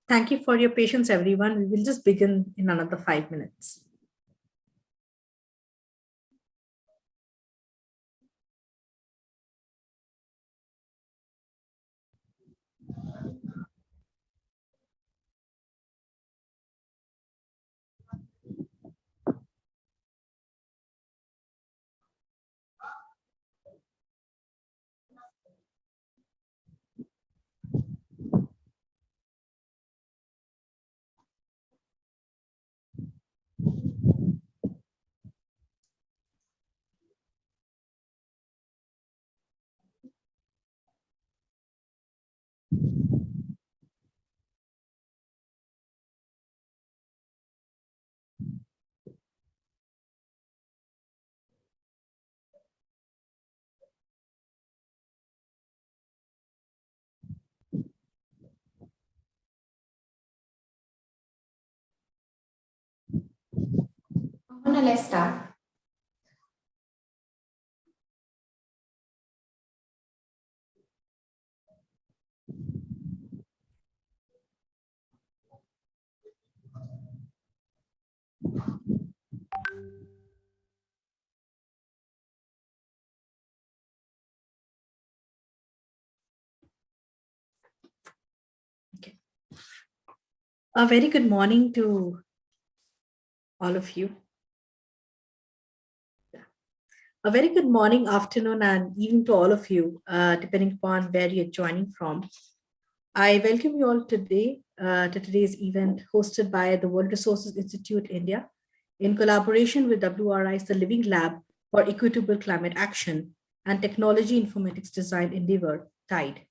Thank you for your patience, everyone. We will just begin in another 5 minutes. Let's start. Okay. A very good morning to all of you. A very good morning, afternoon, and evening to all of you, depending upon where you're joining from. I welcome you all today to today's event hosted by the World Resources Institute India in collaboration with WRI's The Living Lab for Equitable Climate Action and Technology Informatics Design Endeavour, TIDE.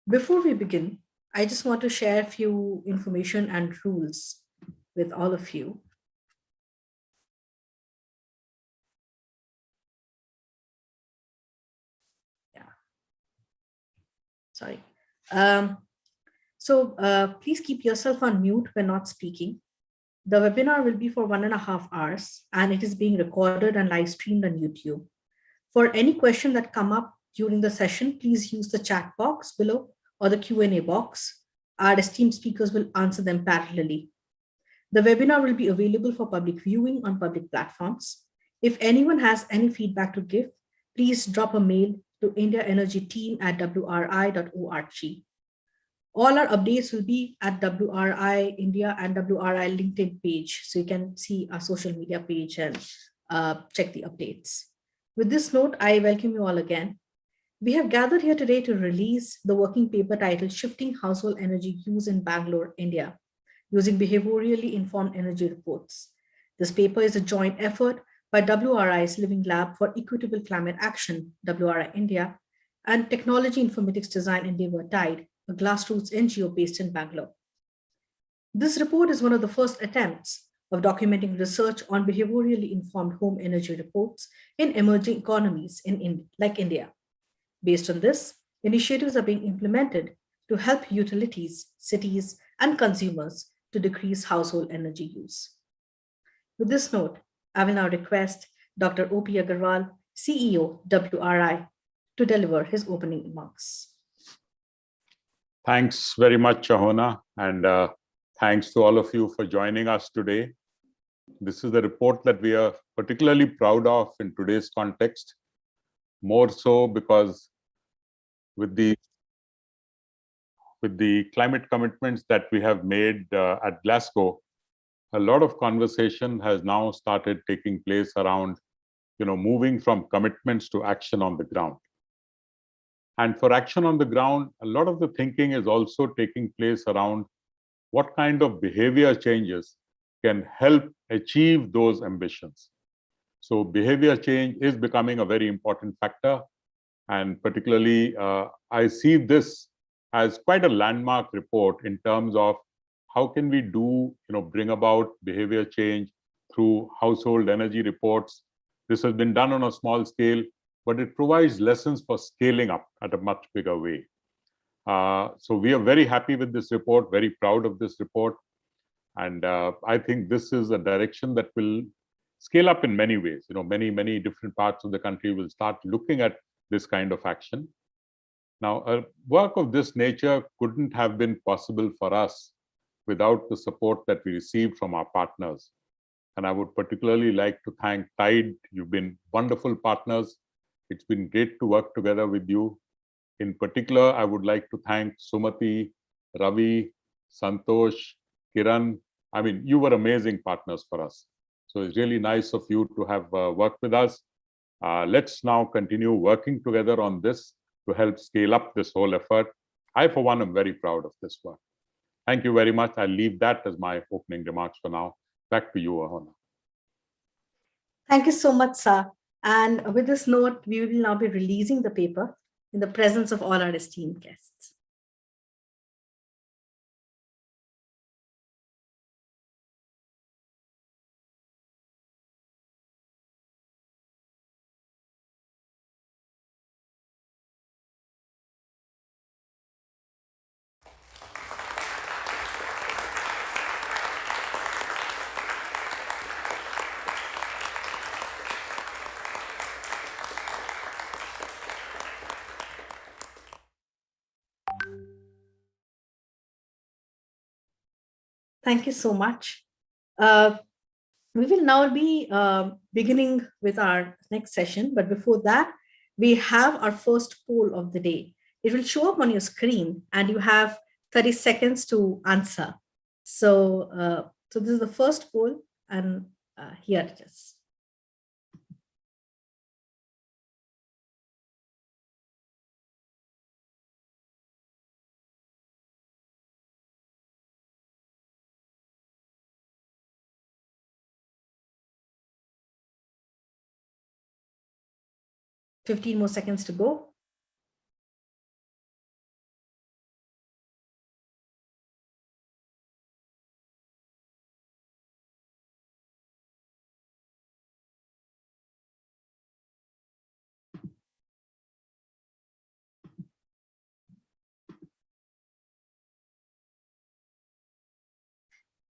Before we begin, I just want to share a few information and rules with all of you. Sorry. Please keep yourself on mute when not speaking. The webinar will be for 1.5 hours and it is being recorded and live streamed on YouTube. For any question that come up during the session, please use the chat box below or the Q&A box. Our esteemed speakers will answer them parallelly. The webinar will be available for public viewing on public platforms. If anyone has any feedback to give, please drop a mail to indiaenergyteam@wri.org. All our updates will be at WRI India and WRI LinkedIn page, so you can see our social media page and check the updates. With this note, I welcome you all again. We have gathered here today to release the working paper titled Shifting Household Energy Use in Bangalore, India, using Behaviourally Informed Energy Reports. This paper is a joint effort by WRI's Living Lab for Equitable Climate Action, WRI India, and Technology Informatics Design Endeavour, TIDE, a grassroots NGO based in Bangalore. This report is one of the first attempts of documenting research on behaviorally informed home energy reports in emerging economies like India. Based on this, initiatives are being implemented to help utilities, cities, and consumers to decrease household energy use. With this note, I will now request Dr. O.P. Agarwal, CEO, WRI, to deliver his opening remarks. Thanks very much, Shahona, and thanks to all of you for joining us today. This is the report that we are particularly proud of in today's context, more so because with the climate commitments that we have made at Glasgow, a lot of conversation has now started taking place around, moving from commitments to action on the ground. And for action on the ground, a lot of the thinking is also taking place around what kind of behavior changes can help achieve those ambitions. So behavior change is becoming a very important factor. And particularly, I see this as quite a landmark report in terms of how can we bring about behavior change through household energy reports. This has been done on a small scale, but it provides lessons for scaling up at a much bigger way. So we are very happy with this report, very proud of this report. And I think this is a direction that will scale up in many ways. Many different parts of the country will start looking at this kind of action. Now, a work of this nature couldn't have been possible for us without the support that we received from our partners. And I would particularly like to thank Tide. You've been wonderful partners. It's been great to work together with you. In particular, I would like to thank Sumati, Ravi, Santosh, Kiran. I mean, you were amazing partners for us. So it's really nice of you to have worked with us. Let's now continue working together on this to help scale up this whole effort. I, for one, am very proud of this work. Thank you very much. I'll leave that as my opening remarks for now. Back to you, Ahona. Thank you so much, sir. And with this note, we will now be releasing the paper in the presence of all our esteemed guests. Thank you so much. We will now be beginning with our next session, but before that, we have our first poll of the day. It will show up on your screen and you have 30 seconds to answer. So, so this is the first poll, and here it is. Fifteen more seconds to go.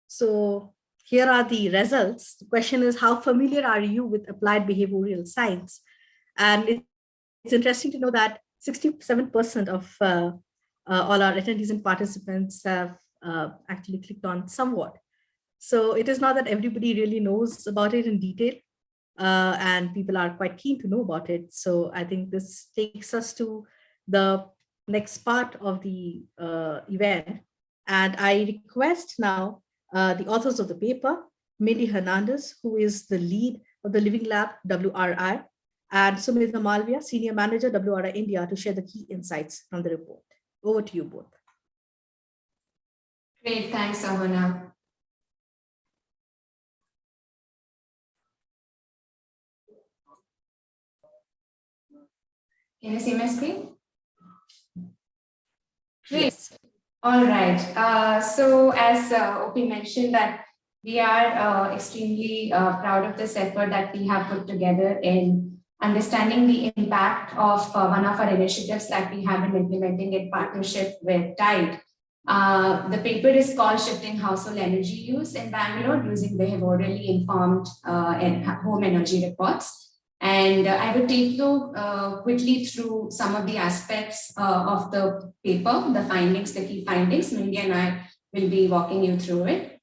So here are the results. The question is, how familiar are you with applied behavioral science? And it's interesting to know that 67% of all our attendees and participants have actually clicked on somewhat. So it is not that everybody really knows about it in detail, and people are quite keen to know about it. So I think this takes us to the next part of the event. And I request now the authors of the paper, Mindy Hernandez, who is the lead of the Living Lab WRI, and Sumita Malviya, Senior Manager, WRI India, to share the key insights from the report. Over to you both. Great, thanks, Ahona. Can you see my screen? Great. Yes. All right. So as OP mentioned, that we are extremely proud of this effort that we have put together in understanding the impact of one of our initiatives that we have been implementing in partnership with Tide. The paper is called Shifting Household Energy Use in Bangalore using Behaviourally Informed Home Energy Reports. And I will take you quickly through some of the aspects of the paper, the findings, the key findings. Mindy and I will be walking you through it.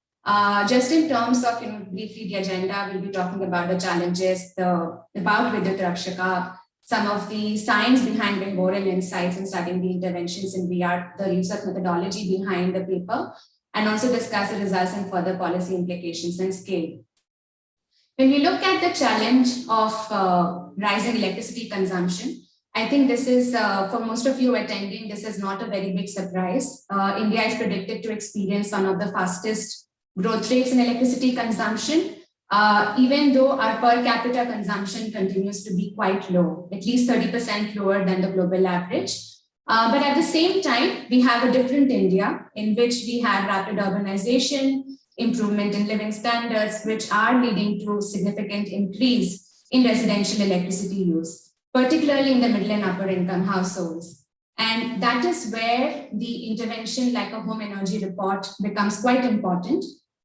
Just in terms of, briefly the agenda, we'll be talking about the challenges, about Vidyut Rakshaka, some of the science behind Behavioral Insights and studying the interventions in VR, the research methodology behind the paper, and also discuss the results and further policy implications and scale. When we look at the challenge of rising electricity consumption, I think this is, for most of you attending, this is not a very big surprise. India is predicted to experience one of the fastest growth rates in electricity consumption, even though our per capita consumption continues to be quite low, at least 30% lower than the global average. But at the same time, we have a different India in which we have rapid urbanization, improvement in living standards, which are leading to significant increase in residential electricity use, particularly in the middle and upper income households. And that is where the intervention like a home energy report becomes quite important,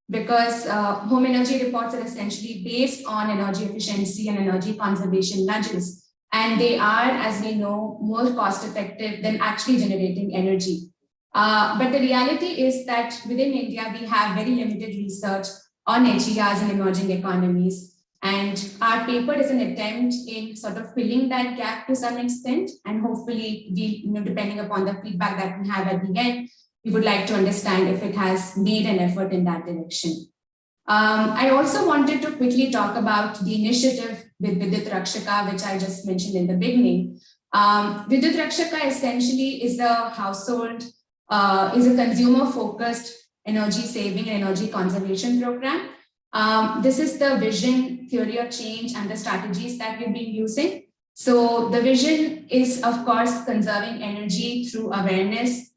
because home energy reports are essentially based on energy efficiency and energy conservation nudges And they are, as we know, more cost effective than actually generating energy. But the reality is that within India, we have very limited research on HERs in emerging economies. And our paper is an attempt in sort of filling that gap to some extent. And hopefully, depending upon the feedback that we have at the end, we would like to understand if it has made an effort in that direction. I also wanted to quickly talk about the initiative with Vidyut Rakshaka, which I just mentioned in the beginning. Vidyut Rakshaka essentially is a household, is a consumer-focused energy saving and energy conservation program. This is the vision, theory of change, and the strategies that we've been using. So the vision is, of course, conserving energy through awareness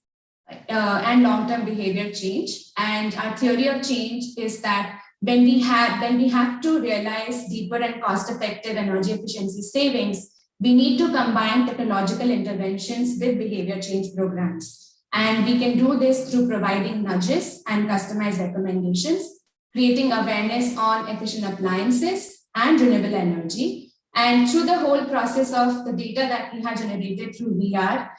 and long-term behavior change. And our theory of change is that when we have to realize deeper and cost-effective energy efficiency savings, we need to combine technological interventions with behavior change programs. And we can do this through providing nudges and customized recommendations, creating awareness on efficient appliances and renewable energy. And through the whole process of the data that we have generated through VR,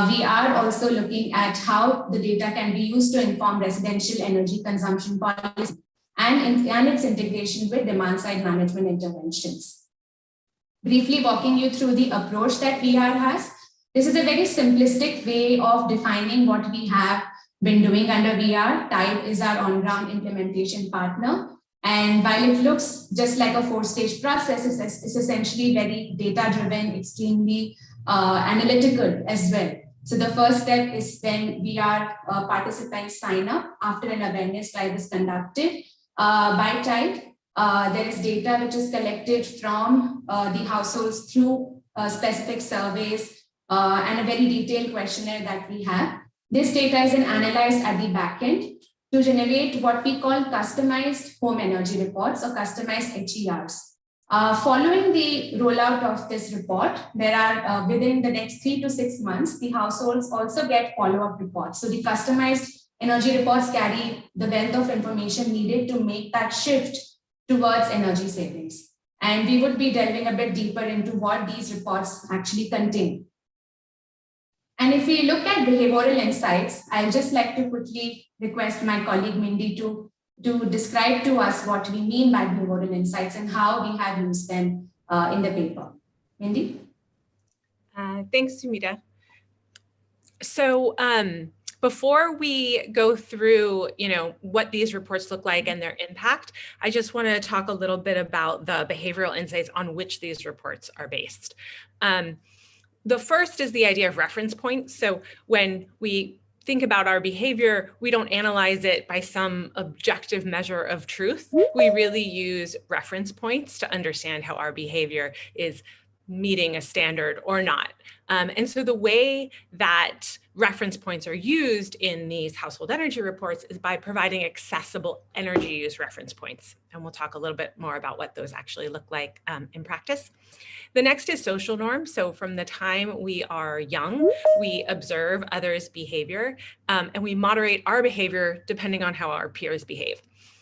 we are also looking at how the data can be used to inform residential energy consumption policy and its integration with demand-side management interventions. Briefly walking you through the approach that VR has. This is a very simplistic way of defining what we have been doing under VR. Tide is our on-ground implementation partner. And while it looks just like a 4-stage process, it's essentially very data-driven, extremely analytical as well. So the first step is when VR participants sign up after an awareness drive is conducted by Tide. There is data which is collected from the households through specific surveys and a very detailed questionnaire that we have. This data is then analyzed at the back end to generate what we call customized home energy reports or customized HERs. Following the rollout of this report, there are within the next 3 to 6 months, the households also get follow-up reports. So the customized energy reports carry the wealth of information needed to make that shift towards energy savings. And we would be delving a bit deeper into what these reports actually contain. And if we look at behavioral insights, I'd just like to quickly request my colleague Mindy to describe to us what we mean by behavioral insights and how we have used them in the paper. Mindy? Thanks, Sumita. So before we go through, what these reports look like and their impact, I just want to talk a little bit about the behavioral insights on which these reports are based. The first is the idea of reference points. So when we think about our behavior, we don't analyze it by some objective measure of truth. We really use reference points to understand how our behavior is meeting a standard or not. And so the way that reference points are used in these household energy reports is by providing accessible energy use reference points. And we'll talk a little bit more about what those actually look like in practice. The next is social norms. So from the time we are young, we observe others' behavior and we moderate our behavior depending on how our peers behave.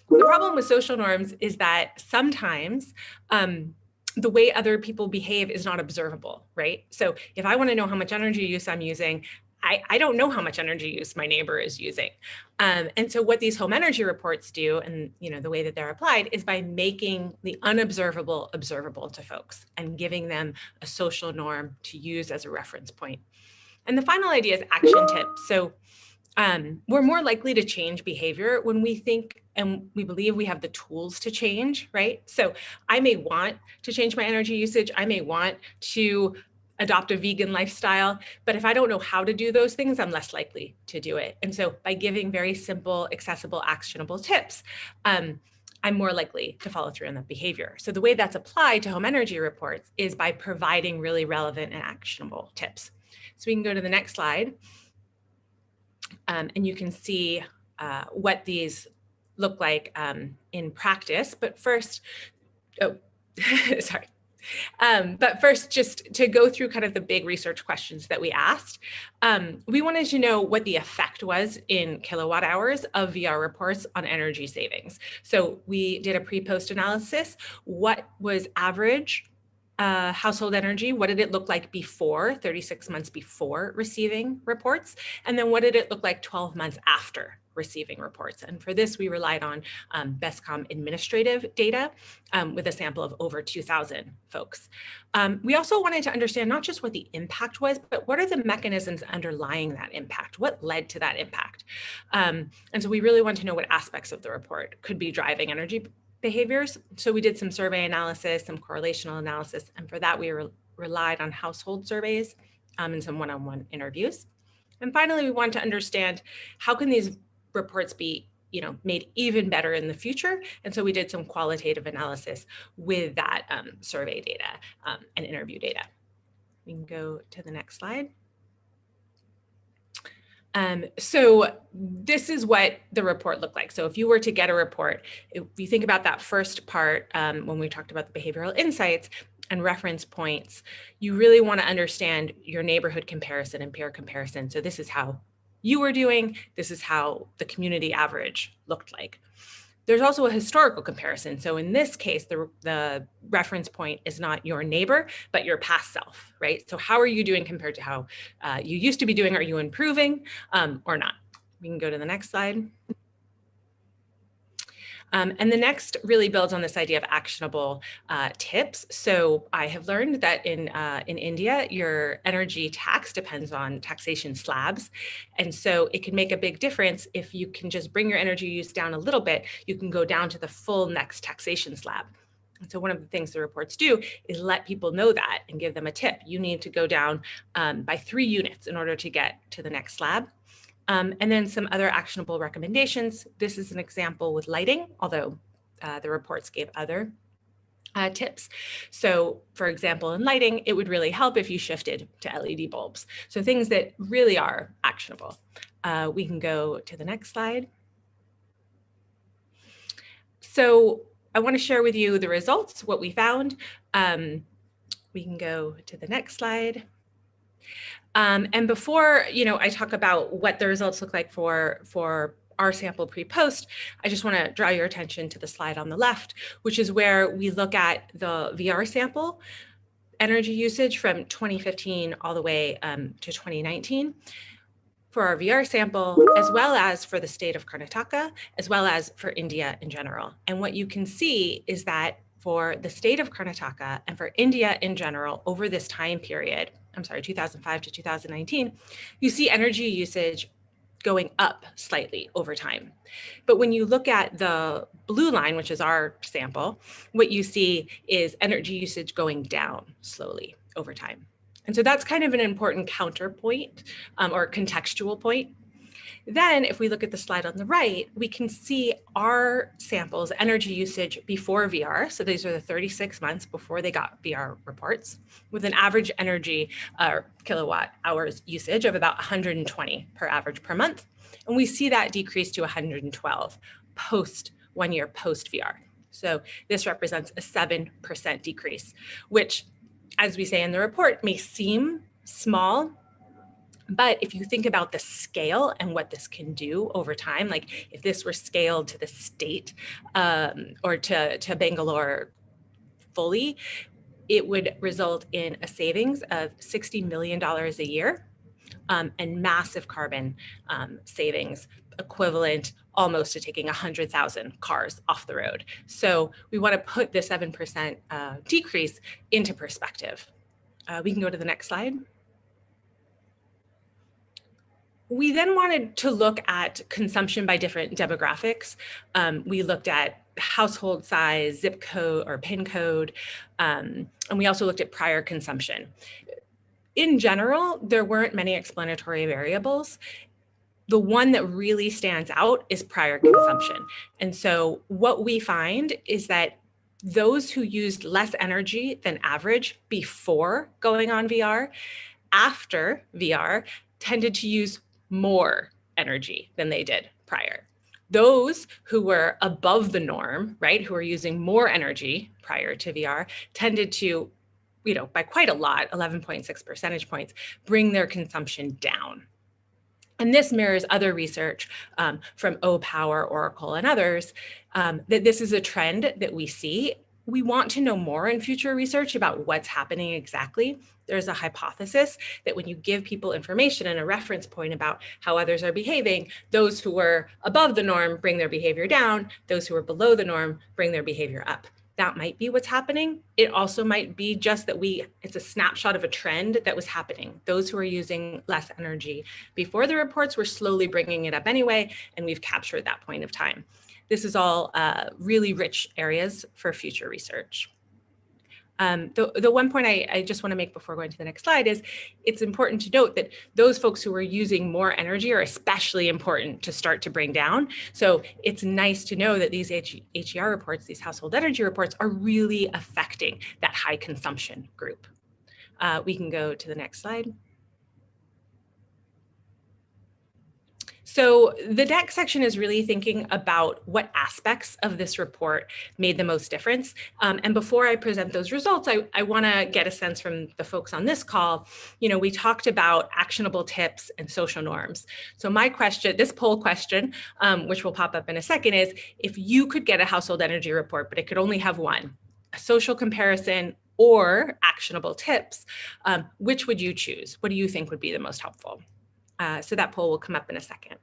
The problem with social norms is that sometimes the way other people behave is not observable, right? So if I want to know how much energy use I'm using, I don't know how much energy use my neighbor is using. And so what these home energy reports do, and the way that they're applied, is by making the unobservable observable to folks and giving them a social norm to use as a reference point. And the final idea is action tips. So we're more likely to change behavior when we think and we believe we have the tools to change, right? So I may want to change my energy usage. I may want to adopt a vegan lifestyle, but if I don't know how to do those things, I'm less likely to do it. And so by giving very simple, accessible, actionable tips, I'm more likely to follow through on that behavior. So the way that's applied to home energy reports is by providing really relevant and actionable tips. So we can go to the next slide. And you can see what these look like in practice. But first, sorry. But first, just to go through kind of the big research questions that we asked, we wanted to know what the effect was in kilowatt hours of VR reports on energy savings. So we did a pre-post analysis. What was average household energy, what did it look like before, 36 months before receiving reports? And then what did it look like 12 months after receiving reports? And for this, we relied on BESCOM administrative data with a sample of over 2,000 folks. We also wanted to understand not just what the impact was, but what are the mechanisms underlying that impact? What led to that impact? And so we really want to know what aspects of the report could be driving energy behaviors. So we did some survey analysis, some correlational analysis, and for that we relied on household surveys and some one-on-one interviews. And finally, we want to understand how can these reports be made even better in the future. And so we did some qualitative analysis with that survey data and interview data. We can go to the next slide. So this is what the report looked like. So if you were to get a report, if you think about that first part, when we talked about the behavioral insights and reference points, you really want to understand your neighborhood comparison and peer comparison. So this is how you were doing, this is how the community average looked like. There's also a historical comparison. So in this case, the reference point is not your neighbor, but your past self, right? So how are you doing compared to how you used to be doing? Are you improving or not? We can go to the next slide. And the next really builds on this idea of actionable tips. So I have learned that in India, your energy tax depends on taxation slabs. And so it can make a big difference if you can just bring your energy use down a little bit, you can go down to the full next taxation slab. And so one of the things the reports do is let people know that and give them a tip. You need to go down by 3 units in order to get to the next slab. And then some other actionable recommendations. This is an example with lighting, although the reports gave other tips. So for example, in lighting, it would really help if you shifted to LED bulbs. So things that really are actionable. We can go to the next slide. So I want to share with you the results, what we found. We can go to the next slide. And before, I talk about what the results look like for our sample pre-post, I just want to draw your attention to the slide on the left, which is where we look at the VR sample energy usage from 2015 all the way to 2019 for our VR sample, as well as for the state of Karnataka, as well as for India in general. And what you can see is that for the state of Karnataka and for India in general over this time period, 2005 to 2019, you see energy usage going up slightly over time. But when you look at the blue line, which is our sample, what you see is energy usage going down slowly over time. And so that's kind of an important counterpoint or contextual point. Then if we look at the slide on the right, we can see our samples energy usage before VR. So these are the 36 months before they got VR reports with an average energy kilowatt hours usage of about 120 per average per month. And we see that decrease to 112 1 year post VR. So this represents a 7% decrease, which, as we say in the report, may seem small. But if you think about the scale and what this can do over time, like if this were scaled to the state or to Bangalore fully, it would result in a savings of $60 million a year and massive carbon savings equivalent almost to taking 100,000 cars off the road. So we want to put the 7% decrease into perspective. We can go to the next slide. We then wanted to look at consumption by different demographics. We looked at household size, zip code or PIN code, and we also looked at prior consumption. In general, there weren't many explanatory variables. The one that really stands out is prior consumption. And so what we find is that those who used less energy than average before going on VR, after VR, tended to use more energy than they did prior. Those who were above the norm, right, who were using more energy prior to VR, tended to, by quite a lot, 11.6 percentage points, bring their consumption down. And this mirrors other research from OPower, Oracle, and others, that this is a trend that we see we want to know more in future research about what's happening exactly. There's a hypothesis that when you give people information and a reference point about how others are behaving, those who were above the norm bring their behavior down, those who are below the norm bring their behavior up. That might be what's happening. It also might be just that it's a snapshot of a trend that was happening. Those who are using less energy before the reports were slowly bringing it up anyway, and we've captured that point of time. This is all really rich areas for future research. The one point I just want to make before going to the next slide is it's important to note that those folks who are using more energy are especially important to start to bring down. So it's nice to know that these HER reports, these household energy reports, are really affecting that high consumption group. We can go to the next slide. So the next section is really thinking about what aspects of this report made the most difference. And before I present those results, I want to get a sense from the folks on this call. We talked about actionable tips and social norms. So my question, this poll question, which will pop up in a second, is if you could get a household energy report, but it could only have one, a social comparison or actionable tips, which would you choose? What do you think would be the most helpful? So that poll will come up in a second.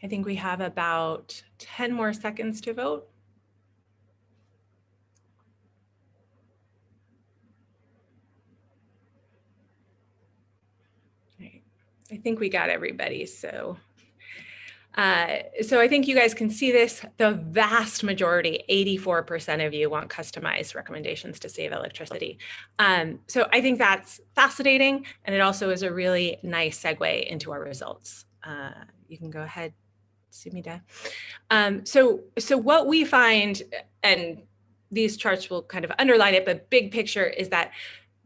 I think we have about 10 more seconds to vote. Right. I think we got everybody, so I think you guys can see this. The vast majority, 84% of you, want customized recommendations to save electricity. So I think that's fascinating, and it also is a really nice segue into our results. You can go ahead, Sumita. So what we find, and these charts will kind of underline it, but big picture is that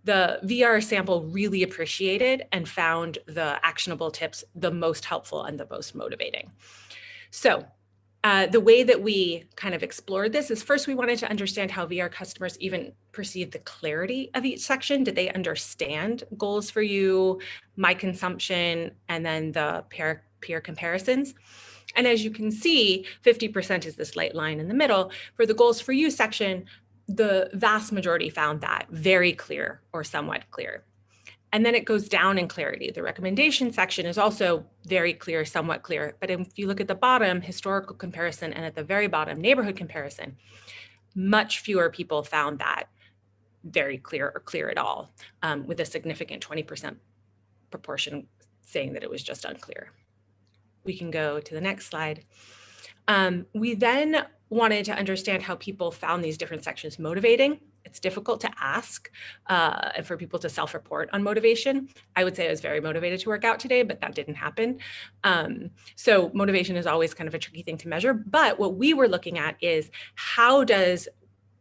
the VR sample really appreciated and found the actionable tips the most helpful and the most motivating. So the way that we kind of explored this is first we wanted to understand how VR customers even perceive the clarity of each section. Did they understand goals for you, my consumption, and then the peer comparisons? And as you can see, 50% is this light line in the middle. For the goals for you section, the vast majority found that very clear or somewhat clear. And then it goes down in clarity. The recommendation section is also very clear, somewhat clear. But if you look at the bottom, historical comparison, and at the very bottom, neighborhood comparison, much fewer people found that very clear or clear at all, with a significant 20% proportion saying that it was just unclear. We can go to the next slide. We then wanted to understand how people found these different sections motivating. It's difficult to ask and for people to self-report on motivation. I would say I was very motivated to work out today, but that didn't happen. So motivation is always kind of a tricky thing to measure. But what we were looking at is how does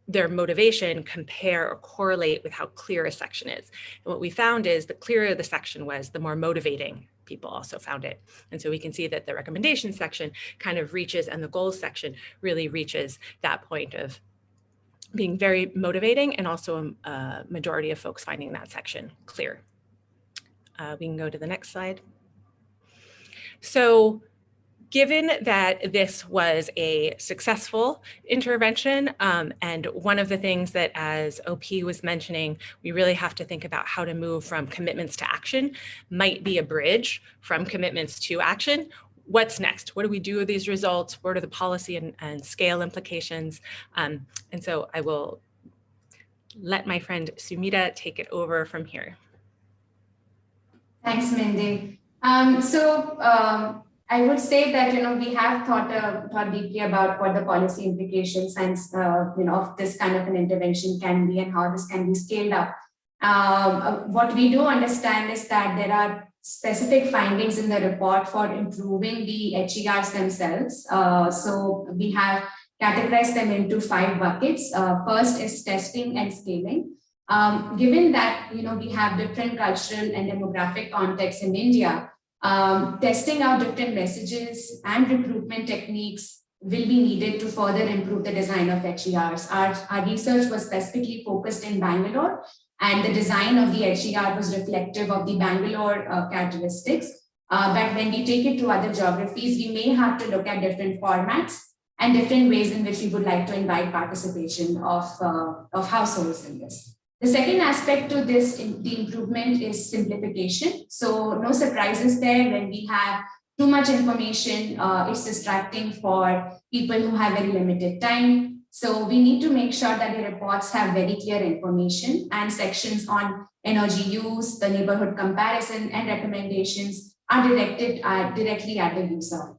their motivation compare or correlate with how clear a section is. And what we found is the clearer the section was, the more motivating people also found it. And so we can see that the recommendation section kind of reaches, and the goals section really reaches that point of being very motivating, and also a majority of folks finding that section clear. We can go to the next slide. So given that this was a successful intervention, and one of the things that, as OP was mentioning, we really have to think about how to move from commitments to action, might be a bridge from commitments to action. What's next? What do we do with these results? What are the policy and scale implications? And so I will let my friend Sumita take it over from here. Thanks, Mindy. I would say that we have thought deeply about what the policy implications and of this kind of an intervention can be, and how this can be scaled up. What we do understand is that there are specific findings in the report for improving the HERs themselves. So we have categorized them into 5 buckets. First is testing and scaling. Given that we have different cultural and demographic contexts in India, testing out different messages and recruitment techniques will be needed to further improve the design of HERs. Our research was specifically focused in Bangalore, and the design of the HER was reflective of the Bangalore characteristics. But when we take it to other geographies, we may have to look at different formats and different ways in which we would like to invite participation of households in this. The second aspect to this, the improvement, is simplification. So no surprises there. When we have too much information, it's distracting for people who have very limited time. So we need to make sure that the reports have very clear information, and sections on energy use, the neighborhood comparison, and recommendations are directed directly at the user.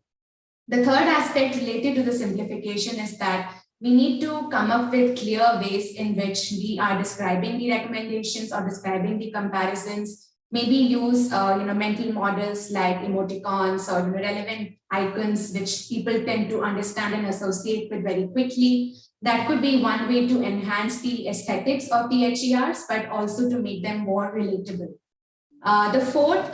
The third aspect related to the simplification is that we need to come up with clear ways in which we are describing the recommendations or describing the comparisons. Maybe use mental models like emoticons or relevant icons which people tend to understand and associate with very quickly. That could be one way to enhance the aesthetics of the HERs, but also to make them more relatable. The fourth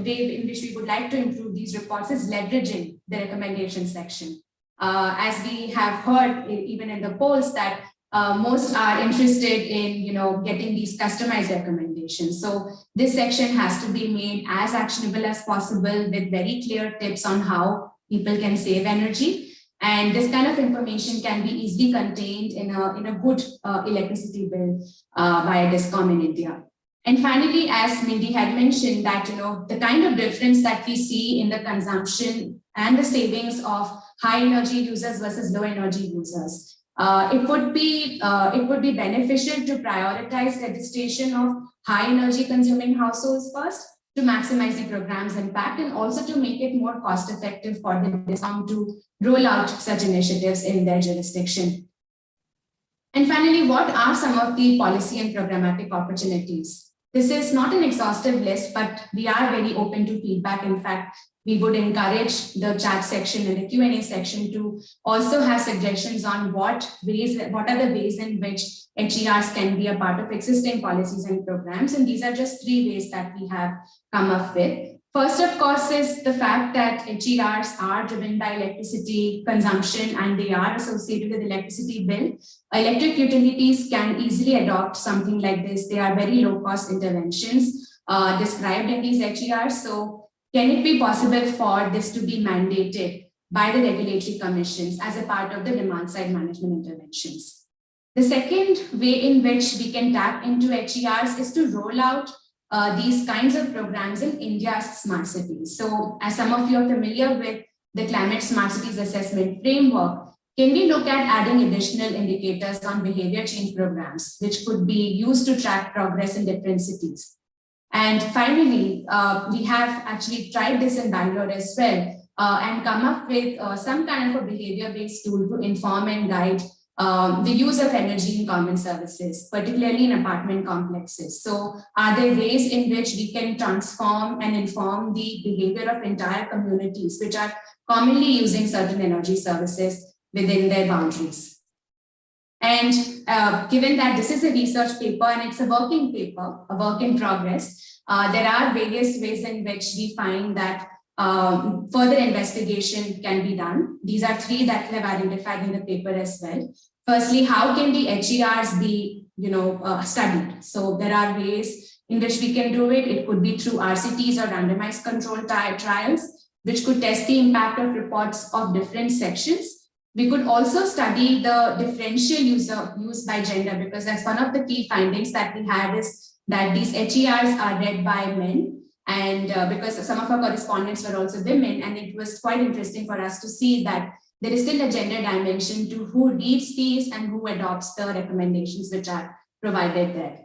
way in which we would like to improve these reports is leveraging the recommendation section. As we have heard even in the polls that most are interested in getting these customized recommendations. So this section has to be made as actionable as possible with very clear tips on how people can save energy. And this kind of information can be easily contained in a good electricity bill by DISCOM in India. And finally, as Mindy had mentioned, that the kind of difference that we see in the consumption and the savings of high energy users versus low energy users. It would be beneficial to prioritize registration of high energy consuming households first to maximize the program's impact, and also to make it more cost effective for the DISCOM to roll out such initiatives in their jurisdiction. And finally, what are some of the policy and programmatic opportunities? This is not an exhaustive list, but we are very open to feedback. In fact, we would encourage the chat section and the Q&A section to also have suggestions on what are the ways in which HERs can be a part of existing policies and programs. And these are just 3 ways that we have come up with. First, of course, is the fact that HERs are driven by electricity consumption and they are associated with electricity bill. Electric utilities can easily adopt something like this. They are very low-cost interventions described in these HERs. So can it be possible for this to be mandated by the regulatory commissions as a part of the demand-side management interventions? The second way in which we can tap into HERs is to roll out these kinds of programs in India's smart cities. So as some of you are familiar with the Climate Smart Cities Assessment Framework, can we look at adding additional indicators on behavior change programs, which could be used to track progress in different cities? And finally, we have actually tried this in Bangalore as well and come up with some kind of a behavior-based tool to inform and guide the use of energy in common services, particularly in apartment complexes. So are there ways in which we can transform and inform the behavior of entire communities which are commonly using certain energy services within their boundaries? And given that this is a research paper and it's a working paper, a work in progress, there are various ways in which we find that further investigation can be done. These are 3 that we have identified in the paper as well. Firstly, how can the HERs be studied? So there are ways in which we can do it. It could be through RCTs or randomized control trials, which could test the impact of reports of different sections. We could also study the differential use by gender, because that's one of the key findings that we had is that these HERs are read by men. And because some of our correspondents were also women, and it was quite interesting for us to see that there is still a gender dimension to who reads these and who adopts the recommendations which are provided there.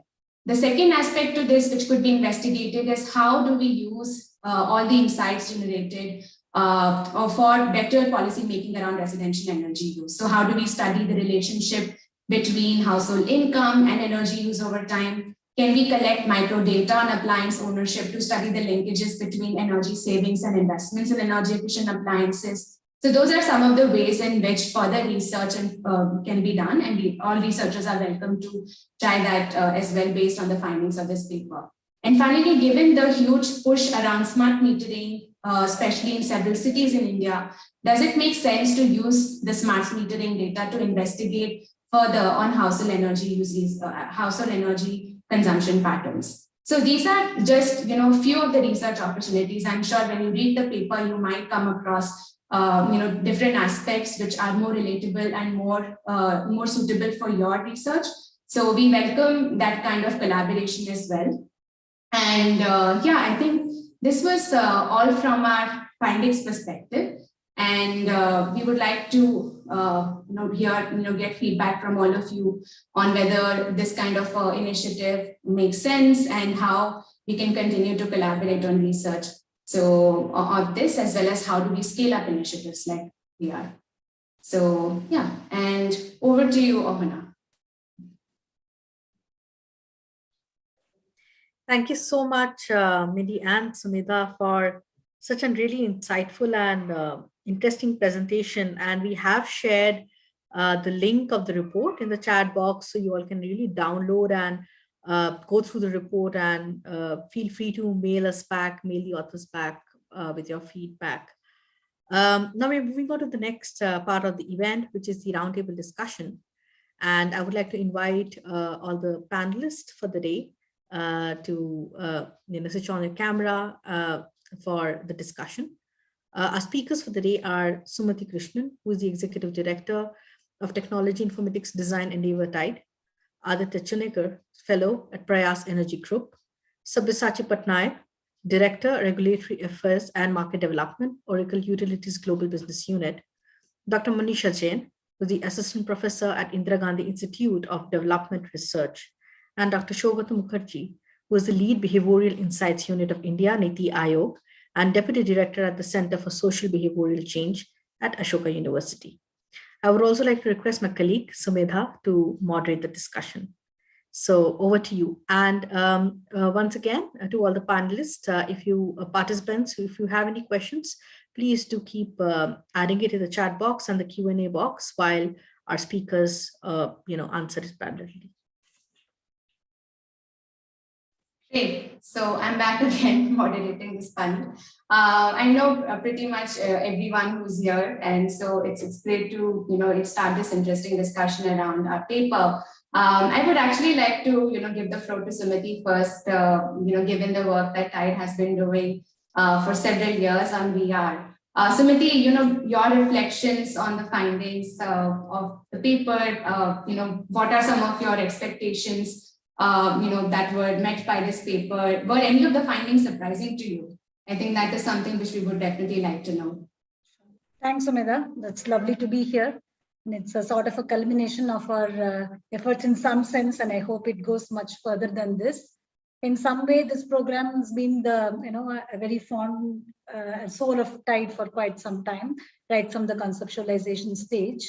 The second aspect to this, which could be investigated, is how do we use all the insights generated for better policy making around residential energy use. So how do we study the relationship between household income and energy use over time? Can we collect micro data on appliance ownership to study the linkages between energy savings and investments in energy efficient appliances? So those are some of the ways in which further research can be done, and all researchers are welcome to try that as well based on the findings of this paper. And finally, given the huge push around smart metering, especially in several cities in India, does it make sense to use the smart metering data to investigate further on household energy uses, household energy consumption patterns? So these are just few of the research opportunities. I'm sure when you read the paper, you might come across different aspects which are more relatable and more suitable for your research. So we welcome that kind of collaboration as well. And I think this was all from our findings perspective. And we would like to get feedback from all of you on whether this kind of initiative makes sense and how we can continue to collaborate on research. So of this, as well as how do we scale up initiatives like we are. So yeah, and over to you, Ohana. Thank you so much, Midi and Sumedha, for such a really insightful and interesting presentation. And we have shared the link of the report in the chat box, so you all can really download and go through the report, and feel free to mail us back, mail the authors back with your feedback. Now we're moving on to the next part of the event, which is the roundtable discussion. And I would like to invite all the panelists for the day to switch on your camera for the discussion. Our speakers for the day are Sumati Krishnan, who is the Executive Director of Technology Informatics Design Endeavour TIDE, Aditya Chunekar, Fellow at Prayas Energy Group, Sabyasachi Patnaik, Director, Regulatory Affairs and Market Development, Oracle Utilities Global Business Unit, Dr. Manisha Jain, who is the Assistant Professor at Indira Gandhi Institute of Development Research, and Dr. Shogata Mukherjee, who is the Lead Behavioural Insights Unit of India, Niti Aayog, and Deputy Director at the Center for Social Behavioural Change at Ashoka University. I would also like to request my colleague, Sumedha, to moderate the discussion. So over to you. And once again, to all the panelists, participants, if you have any questions, please do keep adding it in the chat box and the Q&A box while our speakers, answer it parallelly. Great. So I'm back again moderating this panel. I know pretty much everyone who's here, and so it's great to start this interesting discussion around our paper. I would actually like to give the floor to Sumati first. Given the work that TIDE has been doing for several years on VR. Sumati, your reflections on the findings of the paper. What are some of your expectations? That were met by this paper? Were any of the findings surprising to you? I think that is something which we would definitely like to know. Thanks, Sumedha. That's lovely to be here. And it's a sort of a culmination of our efforts in some sense, and I hope it goes much further than this. In some way, this program has been a very fond soul of TIDE for quite some time, right from the conceptualization stage.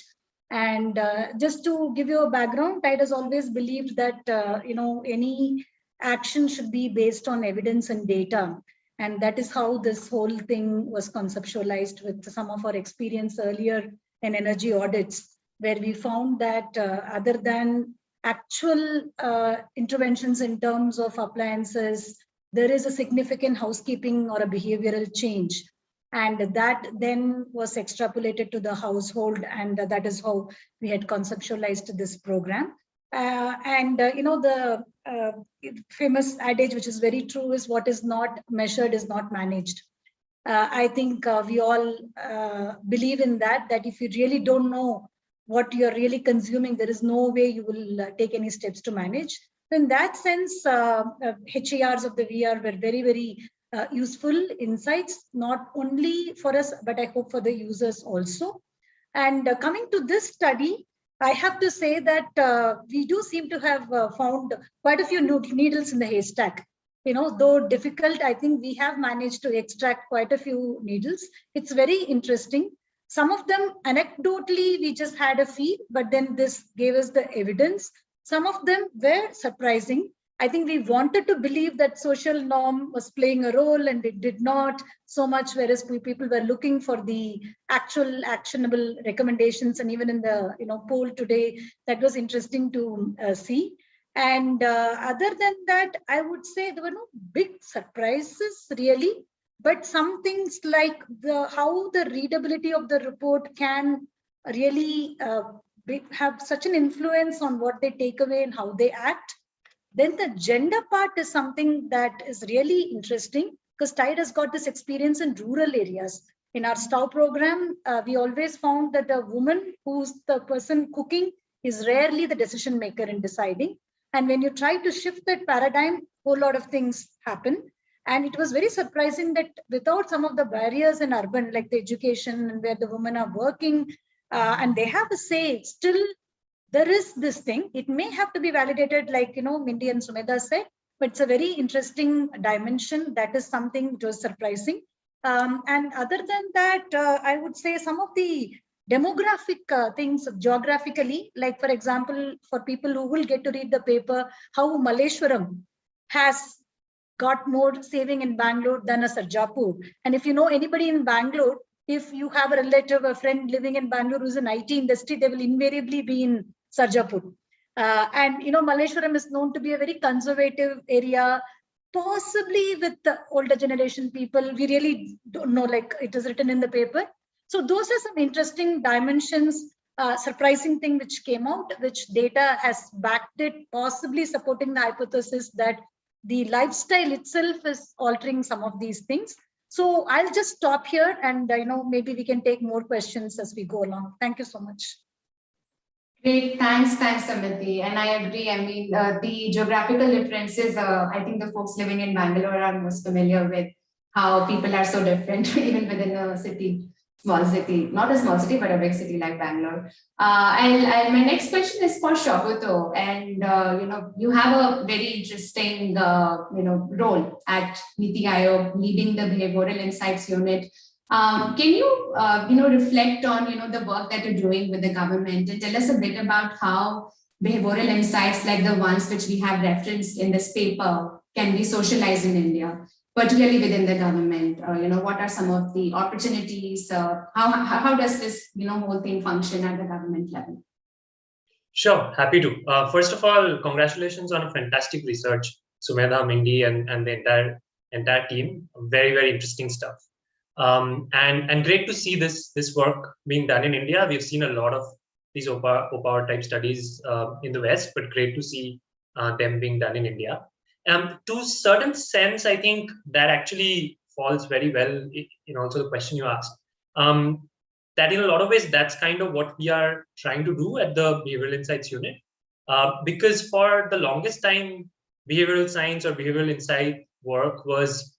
And just to give you a background, TIDE has always believed that any action should be based on evidence and data, and that is how this whole thing was conceptualized with some of our experience earlier in energy audits, where we found that other than actual interventions in terms of appliances, there is a significant housekeeping or a behavioral change. And that then was extrapolated to the household, and that is how we had conceptualized this program. The famous adage, which is very true, is what is not measured is not managed. I think we all believe in that if you really don't know what you're really consuming, there is no way you will take any steps to manage. In that sense, HERs of the VR were very, very useful insights, not only for us, but I hope for the users also. And coming to this study, I have to say that we do seem to have found quite a few needles in the haystack. Though difficult, I think we have managed to extract quite a few needles. It's very interesting. Some of them anecdotally, we just had a feed, but then this gave us the evidence. Some of them were surprising. I think we wanted to believe that social norm was playing a role, and it did not so much, whereas people were looking for the actual actionable recommendations. And even in the poll today, that was interesting to see. And other than that, I would say there were no big surprises really, but some things like how the readability of the report can really have such an influence on what they take away and how they act. Then the gender part is something that is really interesting, because Tide has got this experience in rural areas. In our STOW program, we always found that a woman who's the person cooking is rarely the decision maker in deciding. And when you try to shift that paradigm, a whole lot of things happen. And it was very surprising that without some of the barriers in urban, like the education and where the women are working, and they have a say, still there is this thing. It may have to be validated, like Mindy and Sumedha said, but it's a very interesting dimension. That is something which was surprising. And other than that, I would say some of the demographic things geographically, like for example, for people who will get to read the paper, how Malleshwaram has got more saving in Bangalore than a Sarjapur. And if you know anybody in Bangalore, if you have a relative, a friend living in Bangalore who's in IT industry, they will invariably be in Sarjapur. And Malleshwaram is known to be a very conservative area, possibly with the older generation people. We really don't know, like it is written in the paper. So those are some interesting dimensions, surprising thing which came out, which data has backed it, possibly supporting the hypothesis that the lifestyle itself is altering some of these things. So I'll just stop here, and maybe we can take more questions as we go along. Thank you so much. Great, thanks, Samriddhi. And I agree. I mean, the geographical differences, I think the folks living in Bangalore are most familiar with how people are so different, even within a city, small city, not a small city, but a big city like Bangalore. My next question is for Shobuto. And, you have a very interesting, role at NITI Aayog, leading the Behavioral Insights unit. Can you, reflect on, the work that you're doing with the government, and tell us a bit about how behavioral insights like the ones which we have referenced in this paper can be socialized in India, particularly within the government? What are some of the opportunities? How does this, whole thing function at the government level? Sure, happy to. First of all, congratulations on a fantastic research, Sumedha, Mindy, and the entire team. Very, very interesting stuff. And great to see this work being done in India. We've seen a lot of these OPAR type studies in the West, but great to see them being done in India. To a certain sense, I think that actually falls very well in also the question you asked. That in a lot of ways, that's kind of what we are trying to do at the Behavioral Insights unit. Because for the longest time, behavioral science or behavioral insight work was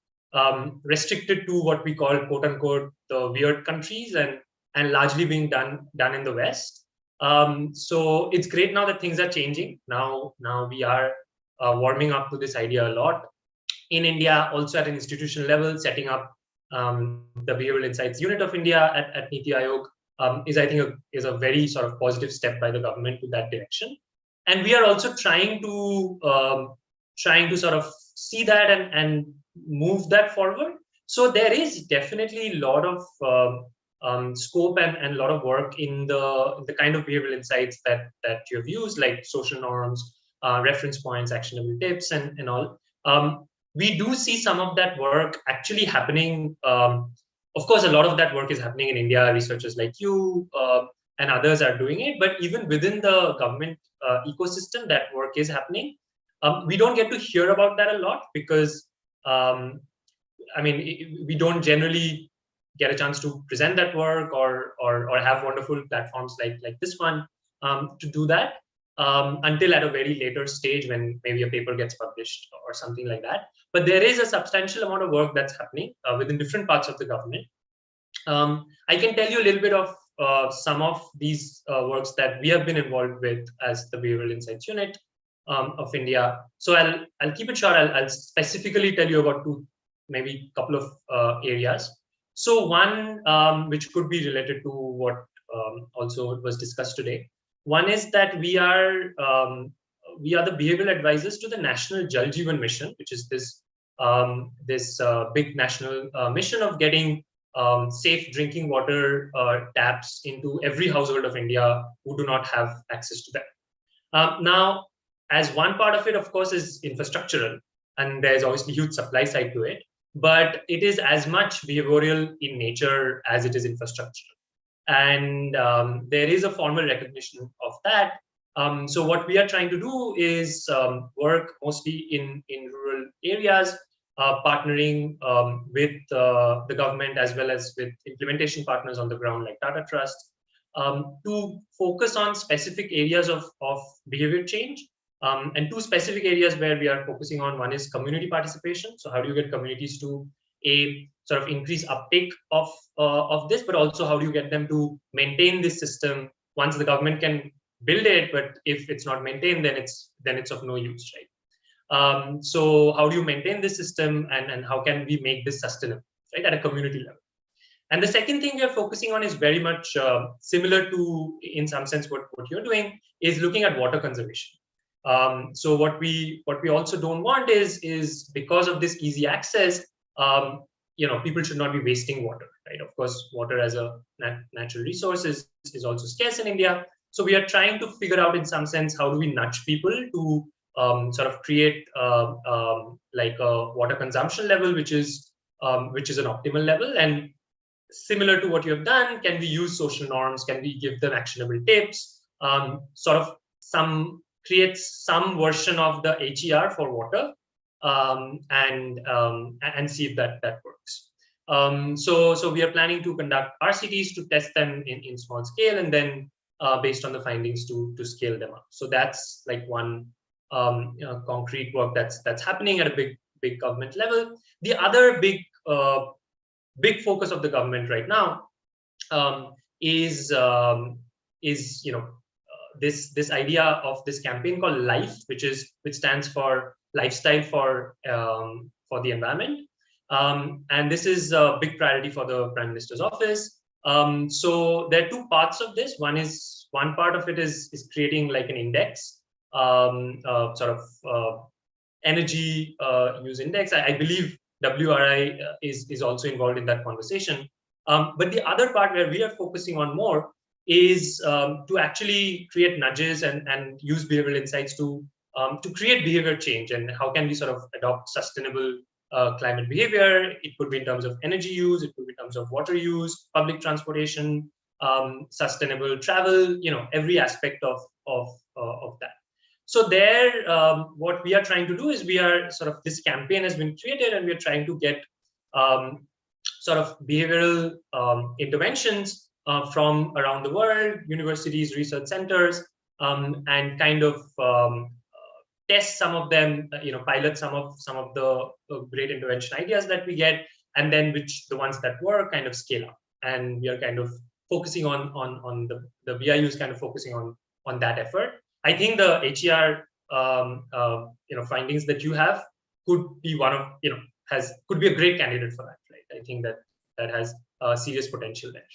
restricted to what we call, quote unquote, the weird countries, and largely being done in the West. So it's great now that things are changing. Now we are warming up to this idea a lot in India, also at an institutional level. Setting up the Behavioral Insights unit of India at NITI Aayog is, I think, is a very sort of positive step by the government to that direction. And we are also trying to sort of see that and move that forward. So there is definitely a lot of scope and a lot of work in the kind of behavioral insights that you have used, like social norms, reference points, actionable tips, and all. We do see some of that work actually happening. Of course, a lot of that work is happening in India. Researchers like you and others are doing it, but even within the government ecosystem, that work is happening. We don't get to hear about that a lot because, I mean, we don't generally get a chance to present that work or have wonderful platforms like this one to do that until at a very later stage when maybe a paper gets published or something like that. But there is a substantial amount of work that's happening within different parts of the government. I can tell you a little bit of some of these works that we have been involved with as the Behavioral Insights unit of India. So I'll keep it short. I'll specifically tell you about maybe a couple of areas. So one which could be related to what also was discussed today. One is that we are we are the behavioral advisors to the National Jal Jeevan Mission, which is this big national mission of getting safe drinking water taps into every household of India who do not have access to them. Now, as one part of it, of course, is infrastructural, and there's obviously huge supply side to it, but it is as much behavioral in nature as it is infrastructural. And there is a formal recognition of that. So what we are trying to do is work mostly in rural areas, partnering with the government as well as with implementation partners on the ground like Tata Trust, to focus on specific areas of behavior change. And two specific areas where we are focusing on: one is community participation. So how do you get communities to sort of increase uptake of this, but also how do you get them to maintain this system once the government can build it, but if it's not maintained, then it's of no use, right? So how do you maintain this system, and how can we make this sustainable, right, at a community level? And the second thing we are focusing on is very much similar to, in some sense, what you're doing, is looking at water conservation. So what we also don't want is because of this easy access, people should not be wasting water, right? Of course, water as a natural resource is also scarce in India. So we are trying to figure out, in some sense, how do we nudge people to sort of create like a water consumption level, which is an optimal level. And similar to what you have done, can we use social norms? Can we give them actionable tips? Sort of create some version of the HER for water, and see if that works. So we are planning to conduct RCTs to test them in small scale, and then based on the findings to scale them up. So that's like one concrete work that's happening at a big government level. The other big focus of the government right now is this idea of this campaign called LIFE, which stands for Lifestyle for the Environment, and this is a big priority for the Prime Minister's office. So there are two parts of this. One part of it is creating like an index, sort of energy use index. I believe WRI is also involved in that conversation. But the other part where we are focusing on more is to actually create nudges and use behavioral insights to create behavior change. And how can we sort of adopt sustainable climate behavior? It could be in terms of energy use, it could be in terms of water use, public transportation, sustainable travel, every aspect of that. So there, what we are trying to do is this campaign has been created, and we are trying to get sort of behavioral interventions from around the world, universities, research centers, and kind of test some of them, pilot some of the great intervention ideas that we get, and then the ones that work kind of scale up. And we are kind of focusing on the BIU is kind of focusing on that effort. I think the HER findings that you have could be could be a great candidate for that, right? I think that has serious potential there.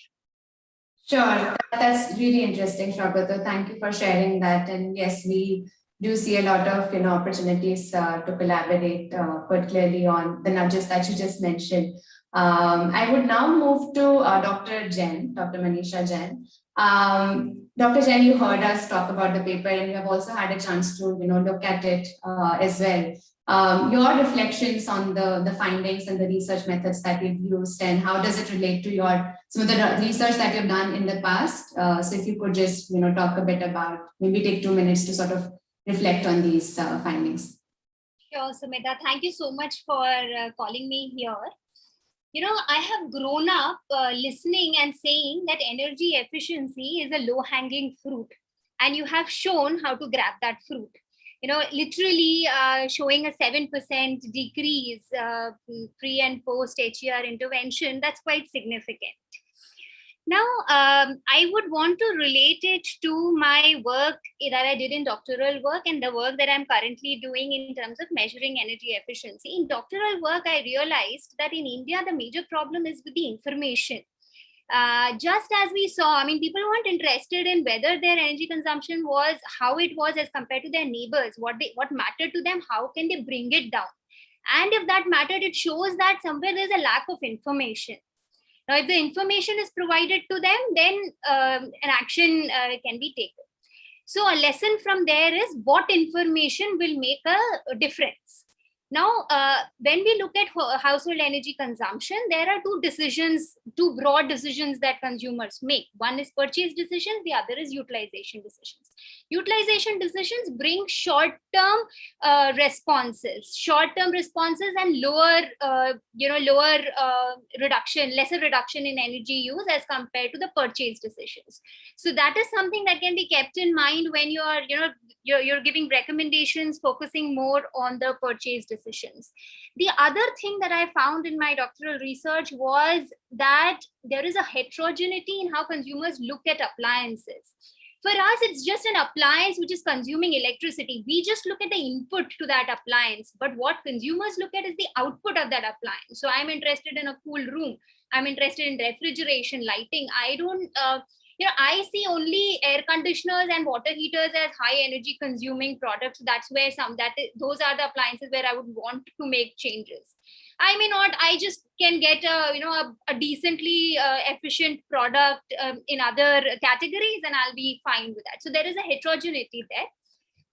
Sure, that's really interesting, Shrabrata. Thank you for sharing that. And yes, we do see a lot of opportunities to collaborate, particularly on the nudges that you just mentioned. I would now move to Dr. Manisha Jain. Dr. Jain, you heard us talk about the paper, and you have also had a chance to look at it as well. Your reflections on the findings and the research methods that you've used, and how does it relate to some of the research that you've done in the past? So if you could just talk a bit about, maybe take 2 minutes to sort of reflect on these findings. Sure, Sumedha, thank you so much for calling me here. I have grown up listening and saying that energy efficiency is a low-hanging fruit, and you have shown how to grab that fruit. Literally showing a 7% decrease pre and post HER intervention, that's quite significant. Now, I would want to relate it to my work that I did in doctoral work and the work that I'm currently doing in terms of measuring energy efficiency. In doctoral work, I realized that in India, the major problem is with the information. Just as we saw, I mean, people weren't interested in whether their energy consumption was how it was as compared to their neighbors, what mattered to them, how can they bring it down. And if that mattered, it shows that somewhere there's a lack of information. Now, if the information is provided to them, then an action can be taken. So a lesson from there is what information will make a difference. Now, when we look at household energy consumption, there are two broad decisions that consumers make. One is purchase decisions, the other is utilization decisions. Utilization decisions bring short-term responses and lesser reduction in energy use as compared to the purchase decisions. So that is something that can be kept in mind when you are, you're giving recommendations focusing more on the purchase decisions. The other thing that I found in my doctoral research was that there is a heterogeneity in how consumers look at appliances. For us, it's just an appliance which is consuming electricity. We just look at the input to that appliance, but what consumers look at is the output of that appliance. So I'm interested in a cool room. I'm interested in refrigeration, lighting. I don't, I see only air conditioners and water heaters as high energy consuming products. That's where those are the appliances where I would want to make changes. I may not, I just can get a decently efficient product in other categories, and I'll be fine with that. So there is a heterogeneity there.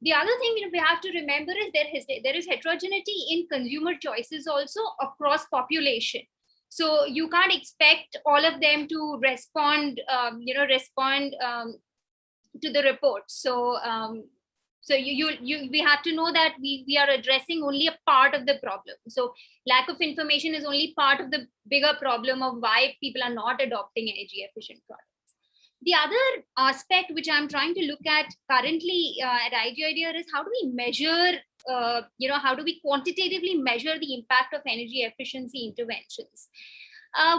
The other thing we have to remember is there is heterogeneity in consumer choices also across population. So you can't expect all of them to respond to the report. So we have to know that we are addressing only a part of the problem. So lack of information is only part of the bigger problem of why people are not adopting energy efficient products. The other aspect which I'm trying to look at currently at IGIDR is how do we measure, how do we quantitatively measure the impact of energy efficiency interventions?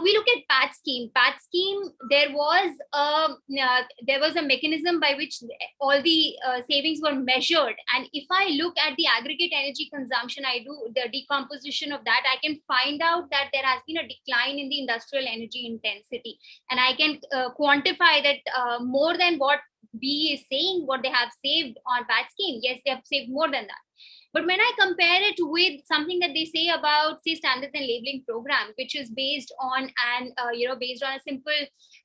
We look at PAT scheme. PAT scheme, there was a mechanism by which all the savings were measured. And if I look at the aggregate energy consumption, I do the decomposition of that, I can find out that there has been a decline in the industrial energy intensity. And I can quantify that more than what B is saying, what they have saved on PAT scheme. Yes, they have saved more than that. But when I compare it with something that they say about, say, standards and labeling program, which is based on based on a simple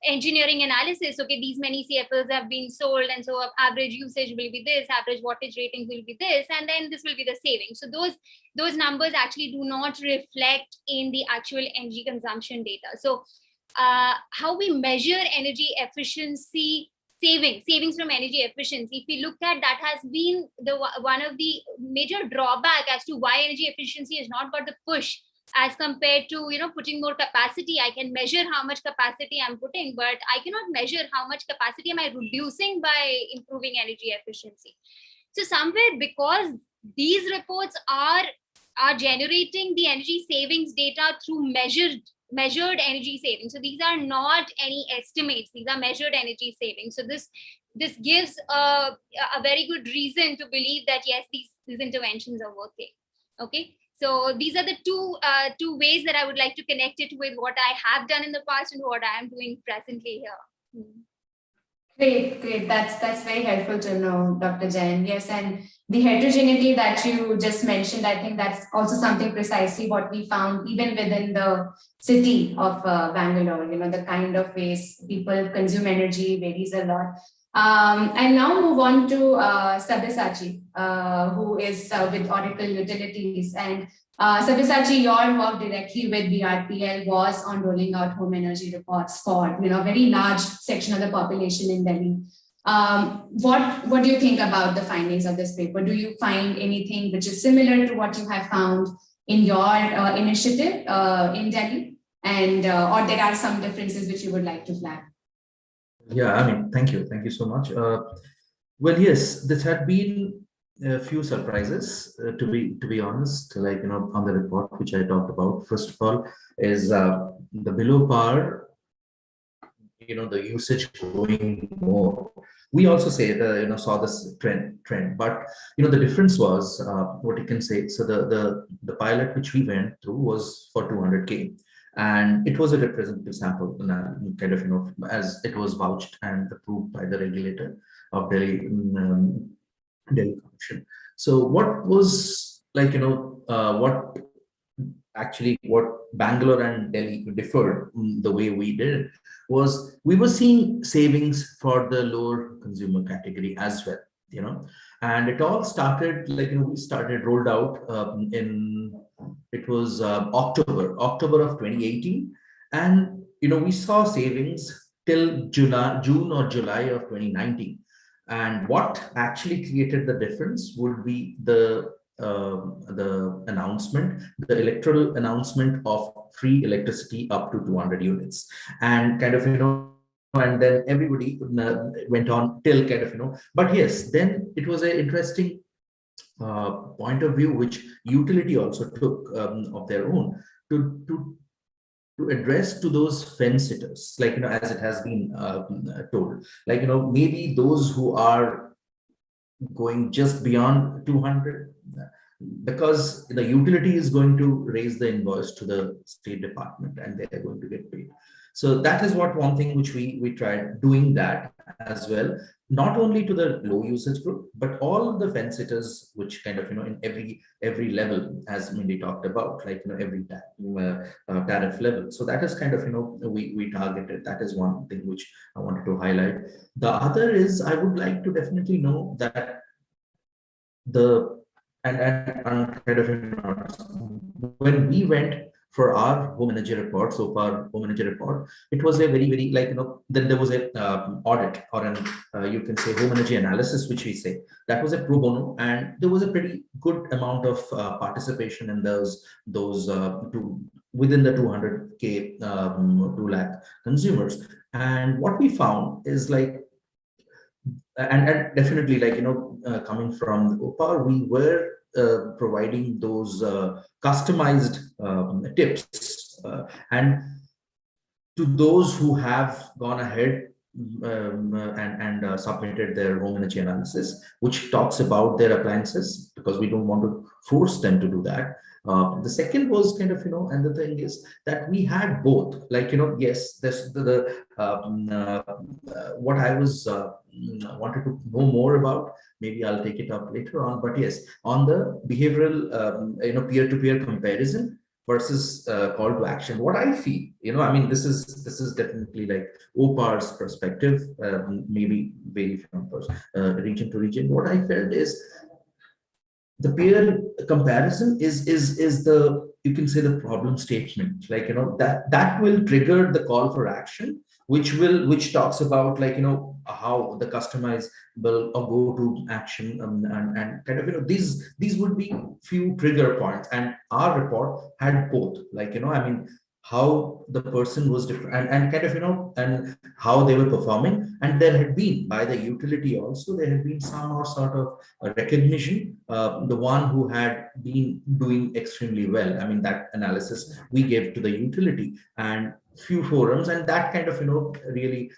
engineering analysis. Okay, these many CFLs have been sold, and so average usage will be this, average wattage ratings will be this, and then this will be the savings. So those numbers actually do not reflect in the actual energy consumption data. So how we measure energy efficiency savings from energy efficiency, if we look at that, has been one of the major drawback as to why energy efficiency has not got the push as compared to putting more capacity. I can measure how much capacity I'm putting, but I cannot measure how much capacity am I reducing by improving energy efficiency. So somewhere, because these reports are generating the energy savings data through measured energy savings. So these are not any estimates, these are measured energy savings. So this gives a very good reason to believe that yes, these interventions are working. Okay, so these are the two ways that I would like to connect it with what I have done in the past and what I am doing presently here. Great. That's very helpful to know, Dr. Jain. Yes, and the heterogeneity that you just mentioned, I think that's also something precisely what we found even within the city of Bangalore. The kind of ways people consume energy varies a lot. I'll now move on to Sabyasachi, who is with Oracle Utilities. And Sabyasachi, your work directly with BRPL was on rolling out home energy reports for a very large section of the population in Delhi. What do you think about the findings of this paper? Do you find anything which is similar to what you have found in your initiative in Delhi, and or there are some differences which you would like to flag? Yeah, thank you so much. Well, yes, this had been a few surprises, to be honest, on the report which I talked about. First of all is the below par, the usage going more. We also saw this trend, but the difference was what you can say. So the pilot which we went through was for 200K, And it was a representative sample, kind of, as it was vouched and approved by the regulator of Delhi, Delhi Commission. So what was like, what actually what Bangalore and Delhi differed the way we did was we were seeing savings for the lower consumer category as well, and it all started like, we started rolled out in, it was October of 2018. And, we saw savings till June or July of 2019. And what actually created the difference would be the announcement, the electoral announcement of free electricity up to 200 units, and kind of, and then everybody went on till kind of, but yes, then it was an interesting point of view which utility also took of their own to address to those fence sitters, like, as it has been told, like, maybe those who are going just beyond 200, because the utility is going to raise the invoice to the State Department and they are going to get paid. So that is what one thing which we tried doing that as well, not only to the low usage group, but all the fence sitters, which kind of, in every level, as Mindy talked about, like, every tariff level. So that is kind of, we targeted. That is one thing which I wanted to highlight. The other is, I would like to definitely know that and kind of, when we went for our home energy report, so far home energy report, it was a very like, then there was a audit, or an you can say home energy analysis, which we say that was a pro bono, and there was a pretty good amount of participation in those within the 200k 2 lakh consumers. And what we found is like, and definitely like, coming from OPAR, we were providing those customized tips, and to those who have gone ahead and submitted their home energy analysis, which talks about their appliances, because we don't want to force them to do that. The second was kind of, and the thing is that we had both, like, yes, this what I was wanted to know more about. Maybe I'll take it up later on, but yes, on the behavioral, peer-to-peer comparison versus call to action. What I feel, I mean, this is definitely like OPAR's perspective, maybe vary from region to region. What I felt is the peer comparison is the, you can say, the problem statement, like, that will trigger the call for action, which talks about, like, how the customizable or go to action, and kind of, these would be few trigger points. And our report had both, like, I mean, how the person was different, and kind of, and how they were performing. And there had been, by the utility also, there had been some sort of recognition, the one who had been doing extremely well. I mean, that analysis we gave to the utility and few forums, and that kind of, really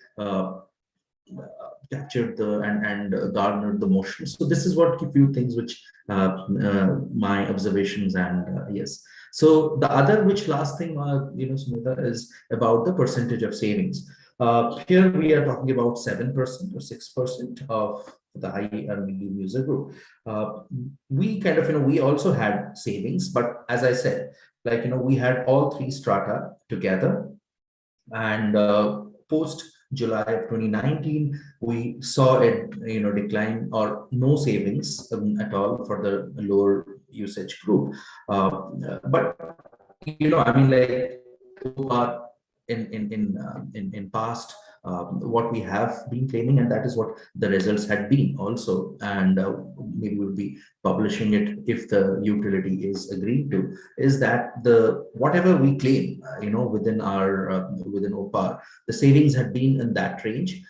captured the and garnered the motion. So this is what a few things which my observations, and yes. So the other, which last thing, Smita, is about the percentage of savings. Here we are talking about 7% or 6% of the high and medium user group. We kind of, we also had savings, but as I said, like, we had all three strata together, and post July of 2019, we saw it, decline or no savings at all for the lower usage group. But, I mean, like, in past, what we have been claiming, and that is what the results had been also, and maybe we'll be publishing it if the utility is agreed to, is that the whatever we claim, within our within OPAR, the savings had been in that range,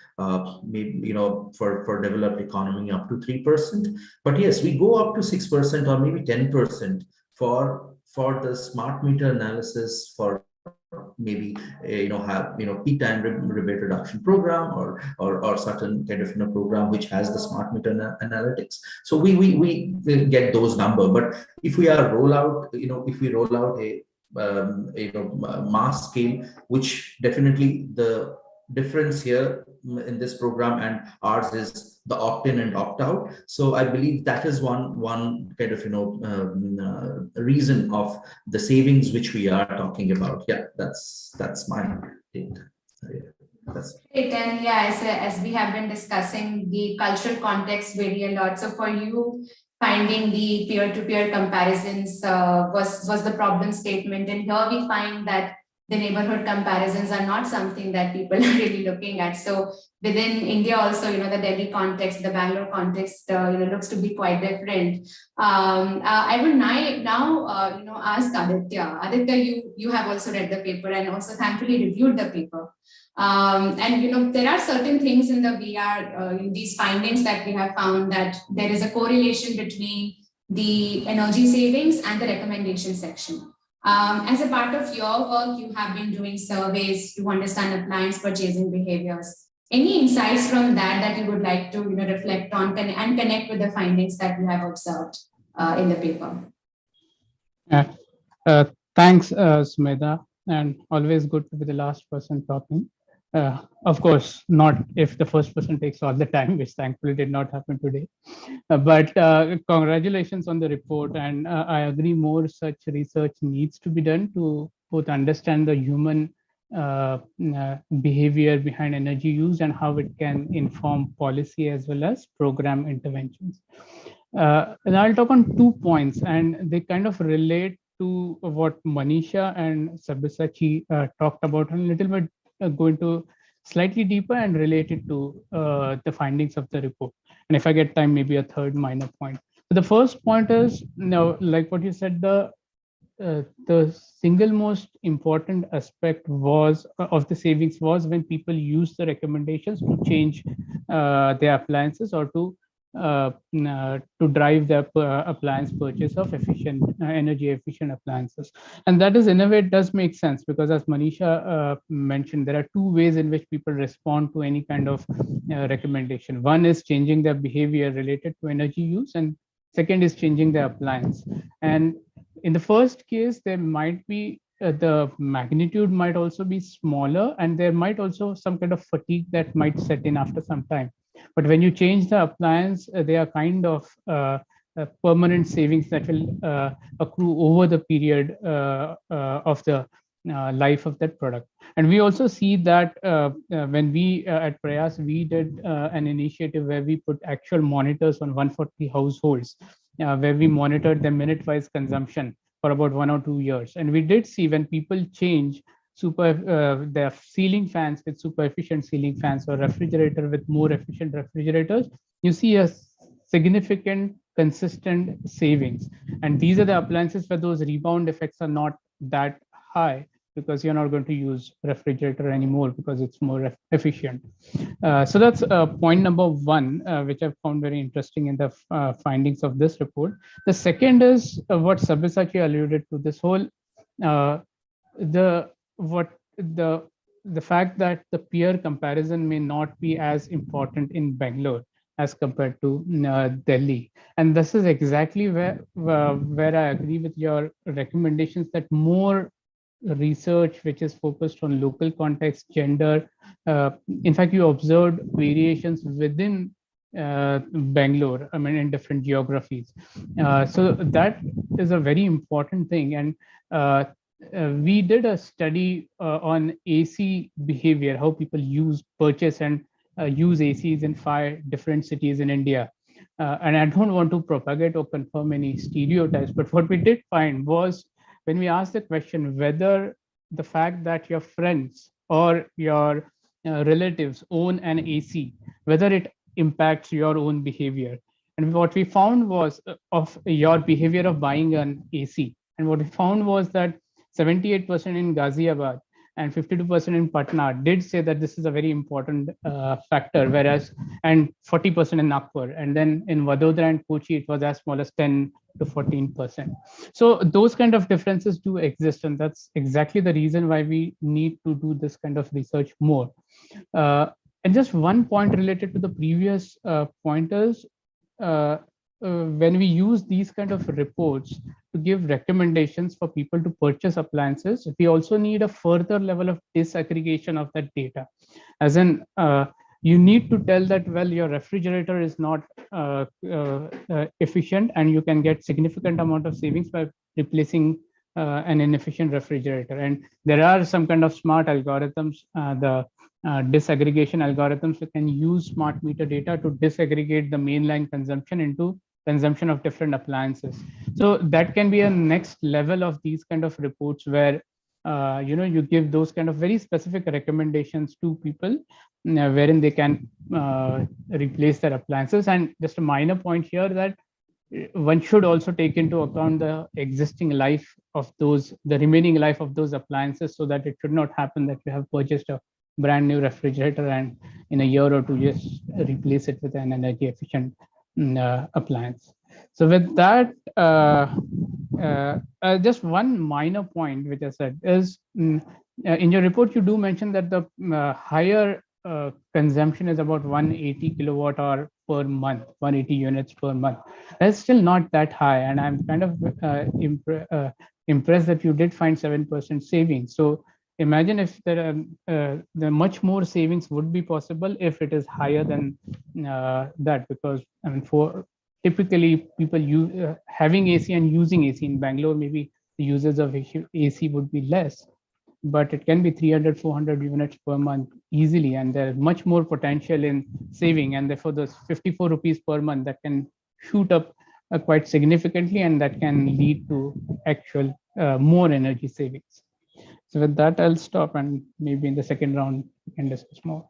maybe, for developed economy up to 3%. But yes, we go up to 6% or maybe 10% for the smart meter analysis, for maybe have peak time rebate reduction program, or certain kind of program which has the smart meter analytics. So we get those number. But if we are if we roll out a mass scale, which definitely the difference here in this program and ours is the opt-in and opt-out. So I believe that is one kind of reason of the savings which we are talking about. Yeah, that's my take. Great, and yeah, as we have been discussing, the cultural context vary a lot. So for you, finding the peer-to-peer comparisons was the problem statement, and here we find that the neighborhood comparisons are not something that people are really looking at. So within India also, the Delhi context, the Bangalore context, looks to be quite different. I will now ask Aditya. Aditya, you have also read the paper and also thankfully reviewed the paper. And there are certain things in the VR, in these findings that we have found that there is a correlation between the energy savings and the recommendation section. As a part of your work, you have been doing surveys to understand appliance purchasing behaviors. Any insights from that you would like to reflect on and connect with the findings that you have observed in the paper? Thanks, Sumedha, and always good to be the last person talking. Of course, not if the first person takes all the time, which thankfully did not happen today. But congratulations on the report. And I agree, more such research needs to be done to both understand the human behavior behind energy use and how it can inform policy as well as program interventions. And I'll talk on 2 points, and they kind of relate to what Manisha and Sabyasachi talked about, and a little bit going to slightly deeper and related to the findings of the report. And if I get time, maybe a third minor point. So the first point is, like what you said, the single most important aspect of the savings was when people use the recommendations to change their appliances or to drive the appliance purchase of energy efficient appliances. And that is, in a way, it does make sense, because as Manisha mentioned, there are 2 ways in which people respond to any kind of recommendation. One is changing their behavior related to energy use, and second is changing their appliance. And in the first case, there might be the magnitude might also be smaller, and there might also some kind of fatigue that might set in after some time. But when you change the appliance, they are kind of permanent savings that will accrue over the period of the life of that product. And we also see that when we at Prayas, we did an initiative where we put actual monitors on 140 households, where we monitored their minute-wise consumption for about 1 or 2 years. And we did see when people change their ceiling fans with super efficient ceiling fans or refrigerator with more efficient refrigerators, you see a significant consistent savings. And these are the appliances where those rebound effects are not that high, because you're not going to use refrigerator anymore because it's more efficient. So that's point number 1, which I found very interesting in the findings of this report. The second is what Sabyasachi alluded to, this whole the fact that the peer comparison may not be as important in Bangalore as compared to Delhi. And this is exactly where I agree with your recommendations, that more research which is focused on local context, gender. In fact, you observed variations within Bangalore, I mean, in different geographies. So that is a very important thing. And we did a study on AC behavior, how people purchase and use ACs in 5 different cities in India. And I don't want to propagate or confirm any stereotypes, but what we did find was, when we asked the question whether the fact that your friends or your relatives own an AC, whether it impacts your own behavior. And what we found was of your behavior of buying an AC. And what we found was that 78% in Ghaziabad and 52% in Patna did say that this is a very important factor, whereas, and 40% in Nagpur. And then in Vadodara and Kochi, it was as small as 10 to 14%. So those kind of differences do exist. And that's exactly the reason why we need to do this kind of research more. And just one point related to the previous pointers, when we use these kind of reports, to give recommendations for people to purchase appliances, we also need a further level of disaggregation of that data. As in, you need to tell that, well, your refrigerator is not efficient, and you can get significant amount of savings by replacing an inefficient refrigerator. And there are some kind of smart algorithms, the disaggregation algorithms that can use smart meter data to disaggregate the mainline consumption into consumption of different appliances. So that can be a next level of these kind of reports where you give those kind of very specific recommendations to people wherein they can replace their appliances. And just a minor point here, that one should also take into account the existing life of those, the remaining life of those appliances, so that it should not happen that you have purchased a brand new refrigerator and in a year or two just replace it with an energy efficient appliance. So with that, just one minor point which I said is, in your report you do mention that the higher consumption is about 180 kilowatt hour per month, 180 units per month. That's still not that high, and I'm kind of impressed that you did find 7% savings. So imagine if there are much more savings would be possible if it is higher than that, because I mean, for typically people having AC and using AC in Bangalore, maybe the users of AC would be less, but it can be 300, 400 units per month easily, and there's much more potential in saving, and therefore those 54 rupees per month that can shoot up quite significantly, and that can lead to actual more energy savings. So with that, I'll stop, and maybe in the second round we can discuss more.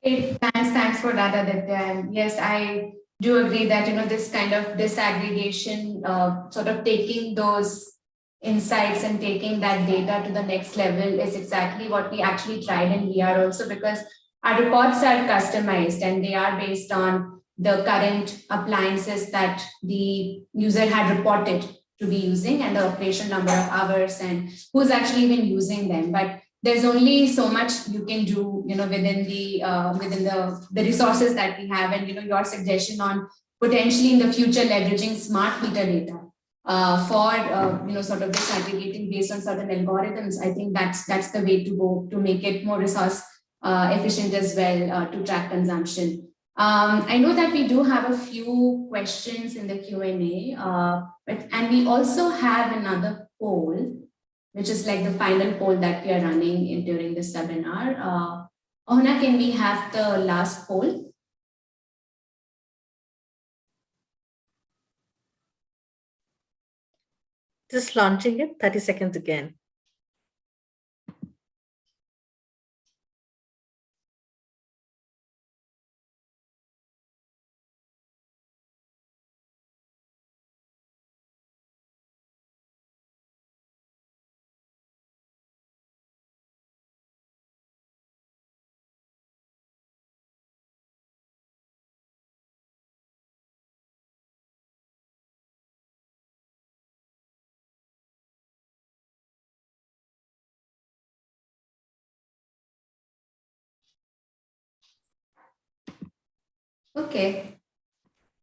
Hey, thanks for that, Aditya. And yes, I do agree that this kind of disaggregation, sort of taking those insights and taking that data to the next level is exactly what we actually tried in VR also, because our reports are customized and they are based on the current appliances that the user had reported to be using and the operation number of hours and who's actually been using them. But there's only so much you can do, within the resources that we have, and your suggestion on potentially in the future leveraging smart meter data for sort of disaggregating based on certain algorithms. I think that's the way to go to make it more resource efficient as well to track consumption. I know that we do have a few questions in the Q&A, and we also have another poll, which is like the final poll that we are running during this webinar. Ohna, can we have the last poll? Just launching it, 30 seconds again. Okay.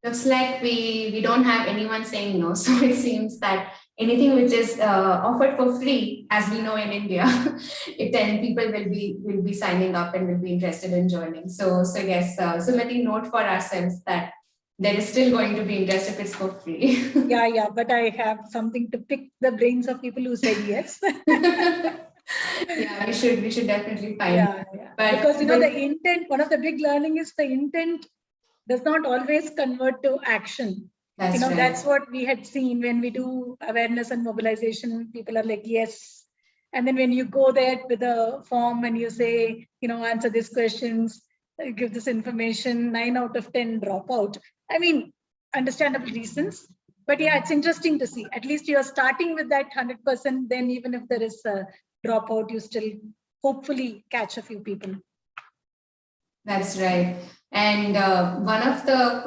Looks like we don't have anyone saying no. So it seems that anything which is offered for free, as we know in India, then people will be signing up and will be interested in joining. So yes, Sumati, note for ourselves that there is still going to be interest if it's for free. Yeah, but I have something to pick the brains of people who said yes. Yeah, we should definitely find. Yeah. But because the intent, one of the big learning is the intent does not always convert to action. That's right. That's what we had seen when we do awareness and mobilization. People are like, yes. And then when you go there with a form and you say, answer these questions, give this information, 9 out of 10 drop out. I mean, understandable reasons. But yeah, it's interesting to see. At least you're starting with that 100%. Then even if there is a dropout, you still hopefully catch a few people. That's right. And one of the